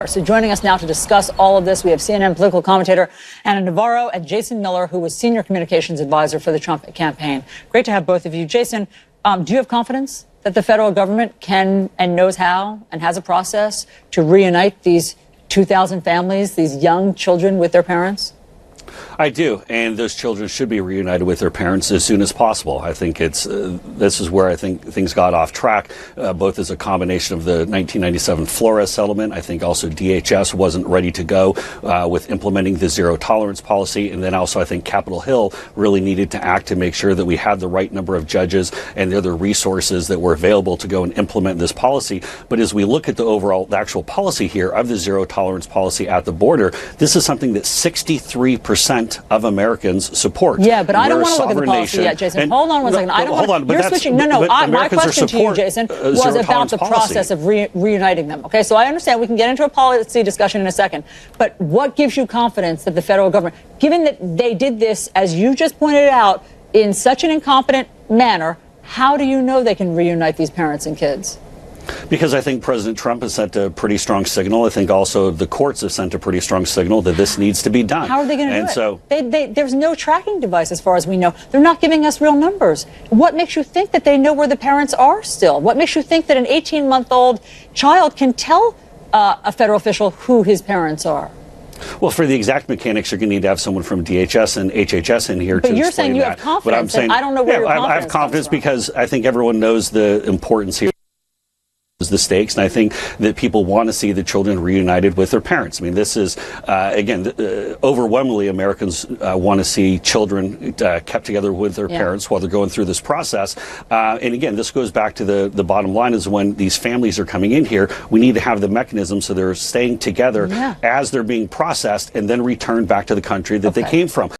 So joining us now to discuss all of this, we have CNN political commentator Ana Navarro and Jason Miller, who was senior communications advisor for the Trump campaign. Great to have both of you. Jason, do you have confidence that the federal government can and knows how and has a process to reunite these 2,000 families, these young children with their parents? I do, and those children should be reunited with their parents as soon as possible. I think this is where I think things got off track, both as a combination of the 1997 Flores settlement. I think also DHS wasn't ready to go with implementing the zero tolerance policy, and then also I think Capitol Hill really needed to act to make sure that we had the right number of judges and the other resources that were available to go and implement this policy. But as we look at the actual policy here of the zero tolerance policy at the border, this is something that 63% of Americans support. Yeah, but I don't want to look at the policy yet, Jason. Hold on one second. I don't hold on. You're switching. My question to you, Jason, was about the process of reuniting them. Okay, so I understand we can get into a policy discussion in a second, but what gives you confidence that the federal government, given that they did this, as you just pointed out, in such an incompetent manner, how do you know they can reunite these parents and kids? Because I think President Trump has sent a pretty strong signal. I think also the courts have sent a pretty strong signal that this needs to be done. How are they going to do it? So there's no tracking device as far as we know. They're not giving us real numbers. What makes you think that they know where the parents are still? What makes you think that an 18-month-old child can tell a federal official who his parents are? Well, for the exact mechanics, you're going to need to have someone from DHS and HHS in here to explain that. But you're saying you have confidence, but I'm saying, and I don't know where your confidence I have confidence comes from. because I think everyone knows the importance here. The stakes, and I think that people want to see the children reunited with their parents. I mean, this is, again, overwhelmingly Americans want to see children kept together with their parents while they're going through this process. And again, this goes back to the bottom line is when these families are coming in here, we need to have the mechanism so they're staying together as they're being processed and then returned back to the country that they came from.